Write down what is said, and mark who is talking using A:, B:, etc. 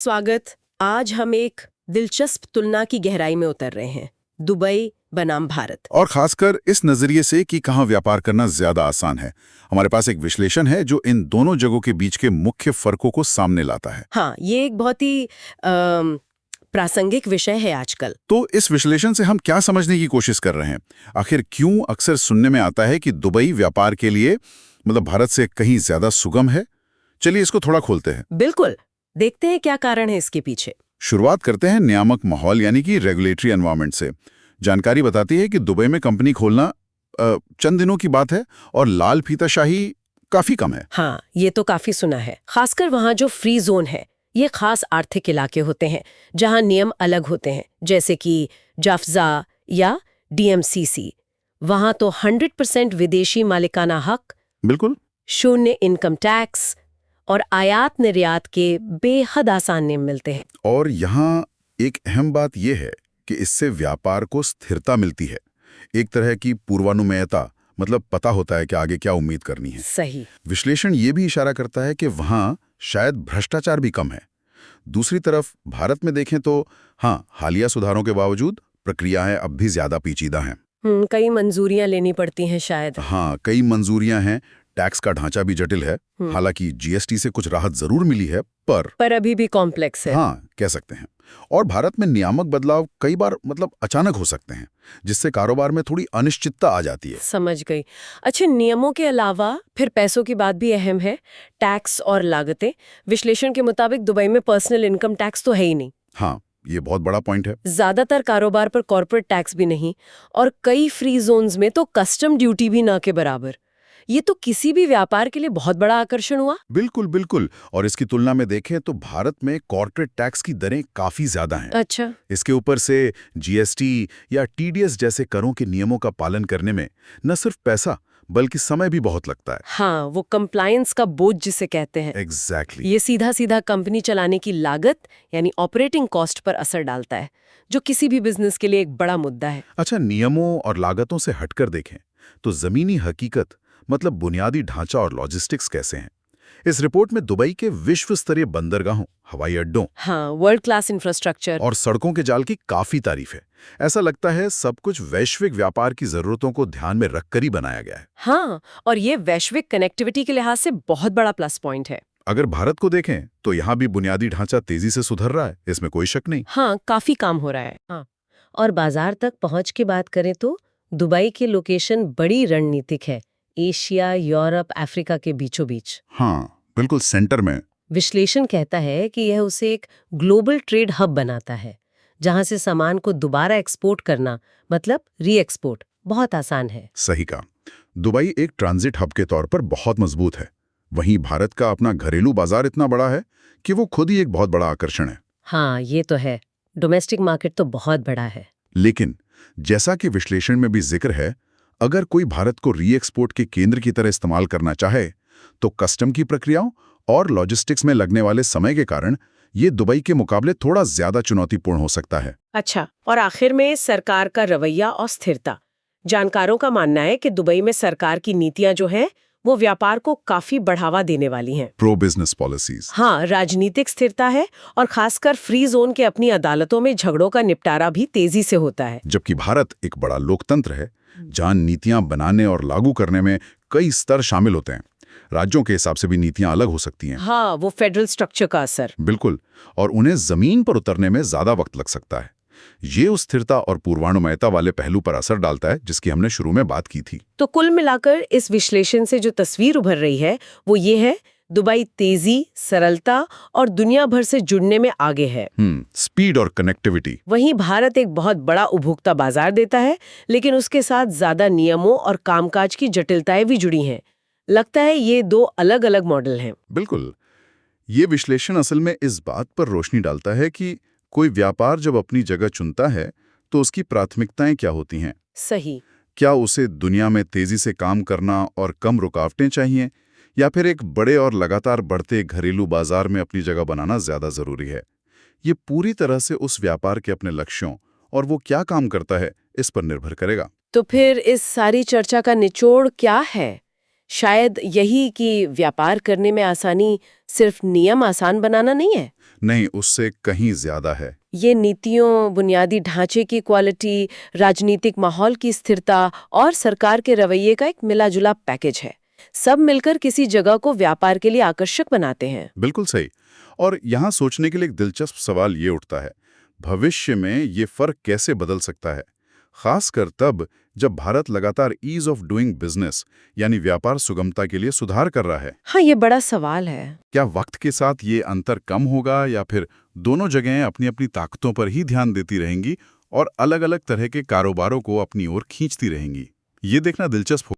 A: स्वागत। आज हम एक दिलचस्प तुलना की गहराई में उतर रहे हैं, दुबई बनाम भारत।
B: और खासकर इस नजरिए से कि कहाँ व्यापार करना ज्यादा आसान है। हमारे पास एक विश्लेषण है जो इन दोनों जगहों के बीच के मुख्य फर्कों को सामने लाता है।
A: हाँ, ये एक बहुत ही प्रासंगिक विषय है आजकल।
B: तो इस विश्लेषण से हम क्या समझने की कोशिश कर रहे हैं? आखिर क्यों अक्सर सुनने में आता है कि दुबई व्यापार के लिए भारत से कहीं ज्यादा सुगम है? चलिए इसको थोड़ा खोलते हैं।
A: बिल्कुल, देखते हैं क्या कारण है इसके पीछे।
B: शुरुआत करते हैं नियामक माहौल यानी कि रेगुलेटरी एनवायरनमेंट से। जानकारी बताती है कि दुबई में कंपनी खोलना चंद दिनों की बात है और लाल फीताशाही काफी कम है।
A: हाँ, ये तो काफी सुना है। खासकर वहाँ जो फ्री जोन है, ये खास आर्थिक इलाके होते हैं जहाँ नियम अलग होते हैं, जैसे कि जाफजा या डीएमसीसी। वहाँ तो 100% विदेशी मालिकाना हक,
B: बिल्कुल।
A: शून्य इनकम टैक्स और आयात निर्यात के बेहद आसान नियम मिलते हैं।
B: और यहाँ एक अहम बात यह है कि इससे व्यापार को स्थिरता मिलती है। एक तरह की पूर्वानुमेयता, पता होता है कि आगे क्या उम्मीद करनी है।
A: सही।
B: विश्लेषण ये भी इशारा करता है कि वहाँ शायद भ्रष्टाचार भी कम है। दूसरी तरफ भारत में देखें तो हाँ, हालिया सुधारों के बावजूद प्रक्रियाएं अब भी ज्यादा पेचीदा हैं।
A: कई मंजूरियां लेनी पड़ती हैं शायद।
B: हाँ, कई मंजूरियां हैं। टैक्स का ढांचा भी जटिल है। हालांकि जीएसटी से कुछ राहत जरूर मिली है, पर
A: अभी भी कॉम्प्लेक्स है।
B: हाँ, कह सकते हैं। और भारत में नियामक बदलाव कई बार अचानक हो सकते हैं, जिससे कारोबार में थोड़ी अनिश्चितता आ जाती है।
A: समझ गई। अच्छा, नियमों के अलावा फिर पैसों की बात भी अहम है, टैक्स और लागतें। विश्लेषण के मुताबिक दुबई में पर्सनल इनकम टैक्स तो है ही नहीं।
B: हाँ, ये बहुत बड़ा पॉइंट है।
A: ज्यादातर कारोबार पर कॉर्पोरेट टैक्स भी नहीं, और कई फ्री जोन्स में तो कस्टम ड्यूटी भी ना के बराबर। ये तो किसी भी व्यापार के लिए बहुत बड़ा आकर्षण हुआ।
B: बिल्कुल बिल्कुल। और इसकी तुलना में देखें तो भारत में कॉर्पोरेट टैक्स की दरें काफी ज्यादा हैं।
A: अच्छा।
B: इसके ऊपर से जीएसटी या टीडीएस जैसे करों के नियमों का पालन करने में न सिर्फ पैसा बल्कि समय भी बहुत लगता है।
A: हाँ, वो कंप्लायंस का बोझ जिसे कहते हैं।
B: एग्जैक्टली।
A: ये सीधा सीधा कंपनी चलाने की लागत यानी ऑपरेटिंग कॉस्ट पर असर डालता है, जो किसी भी बिजनेस के लिए एक बड़ा मुद्दा है।
B: अच्छा, नियमों और लागतों से हटकर देखें तो जमीनी हकीकत बुनियादी ढांचा और लॉजिस्टिक्स कैसे हैं। इस रिपोर्ट में दुबई के विश्व स्तरीय बंदरगाहों, हवाई अड्डों,
A: हाँ, वर्ल्ड क्लास इंफ्रास्ट्रक्चर
B: और सड़कों के जाल की काफी तारीफ है। ऐसा लगता है सब कुछ वैश्विक व्यापार की जरूरतों को ध्यान में रखकर ही बनाया गया है।
A: हाँ, और ये वैश्विक कनेक्टिविटी के लिहाज से बहुत बड़ा प्लस पॉइंट है।
B: अगर भारत को देखें तो यहाँ भी बुनियादी ढांचा तेजी से सुधर रहा है, इसमें कोई शक नहीं।
A: हाँ, काफी काम हो रहा है। हाँ, और बाजार तक पहुंच की बात करें तो दुबई की लोकेशन बड़ी रणनीतिक है, एशिया, यूरोप, अफ्रीका के बीचों बीच।
B: हाँ, बिल्कुल सेंटर में।
A: विश्लेषण कहता है कि यह उसे एक ग्लोबल ट्रेड हब बनाता है, जहां से सामान को दोबारा एक्सपोर्ट करना, री एक्सपोर्ट, बहुत आसान है।
B: सही कहा। दुबई एक ट्रांजिट हब के तौर पर बहुत मजबूत है। वहीं भारत का अपना घरेलू बाजार इतना बड़ा है कि वो खुद ही एक बहुत बड़ा आकर्षण है।
A: हाँ, ये तो है। डोमेस्टिक मार्केट तो बहुत बड़ा है।
B: लेकिन जैसा कि विश्लेषण में भी जिक्र है, अगर कोई भारत को री एक्सपोर्ट के केंद्र की तरह इस्तेमाल करना चाहे तो कस्टम की प्रक्रियाओं और लॉजिस्टिक्स में लगने वाले समय के कारण ये दुबई के मुकाबले थोड़ा ज्यादा चुनौतीपूर्ण हो सकता है।
A: अच्छा, और आखिर में सरकार का रवैया और स्थिरता। जानकारों का मानना है कि दुबई में सरकार की नीतियां जो हैं वो व्यापार को काफी बढ़ावा देने वाली हैं।
B: Pro business policies.
A: हाँ, राजनीतिक स्थिरता है, और खासकर फ्री जोन के अपनी अदालतों में झगड़ों का निपटारा भी तेजी से होता है।
B: जबकि भारत एक बड़ा लोकतंत्र है, जहां नीतियां बनाने और लागू करने में कई स्तर शामिल होते हैं। राज्यों के हिसाब से भी नीतियां अलग हो सकती हैं।
A: हाँ, वो फेडरल स्ट्रक्चर का असर।
B: बिल्कुल। और उन्हें जमीन पर उतरने में ज्यादा वक्त लग सकता है। ये उस स्थिरता और पूर्वानुमेयता वाले पहलू पर असर डालता है जिसकी हमने शुरू में बात की थी।
A: तो कुल मिलाकर इस विश्लेषण से जो तस्वीर उभर रही है वो ये है, दुबई तेजी, सरलता और दुनिया भर से जुड़ने में आगे है।
B: स्पीड और कनेक्टिविटी।
A: वहीं भारत एक बहुत बड़ा उपभोक्ता बाजार देता है, लेकिन उसके साथ ज्यादा नियमों और कामकाज की जटिलताएं भी जुड़ी हैं। लगता है ये दो अलग अलग मॉडल हैं।
B: बिल्कुल। ये विश्लेषण असल में इस बात पर रोशनी डालता है कि कोई व्यापार जब अपनी जगह चुनता है तो उसकी प्राथमिकताएं क्या होती हैं।
A: सही।
B: क्या उसे दुनिया में तेजी से काम करना और कम रुकावटें चाहिए, या फिर एक बड़े और लगातार बढ़ते घरेलू बाजार में अपनी जगह बनाना ज्यादा जरूरी है। ये पूरी तरह से उस व्यापार के अपने लक्ष्यों और वो क्या काम करता है इस पर निर्भर करेगा।
A: तो फिर इस सारी चर्चा का निचोड़ क्या है? शायद यही कि व्यापार करने में आसानी सिर्फ नियम आसान बनाना नहीं है।
B: नहीं, उससे कहीं ज्यादा है।
A: ये नीतियों, बुनियादी ढांचे की क्वालिटी, राजनीतिक माहौल की स्थिरता और सरकार के रवैये का एक मिला-जुला पैकेज है। सब मिलकर किसी जगह को व्यापार के लिए आकर्षक बनाते हैं।
B: बिल्कुल सही। और यहाँ सोचने के लिए एक दिलचस्प सवाल ये उठता है, भविष्य में ये फर्क कैसे बदल सकता है, खासकर तब जब भारत लगातार ईज ऑफ डूइंग बिजनेस यानी व्यापार सुगमता के लिए सुधार कर रहा है।
A: हाँ, ये बड़ा सवाल है।
B: क्या वक्त के साथ ये अंतर कम होगा या फिर दोनों जगहें अपनी अपनी ताकतों पर ही ध्यान देती रहेंगी और अलग-अलग तरह के कारोबारों को अपनी ओर खींचती रहेंगी? ये देखना दिलचस्प हो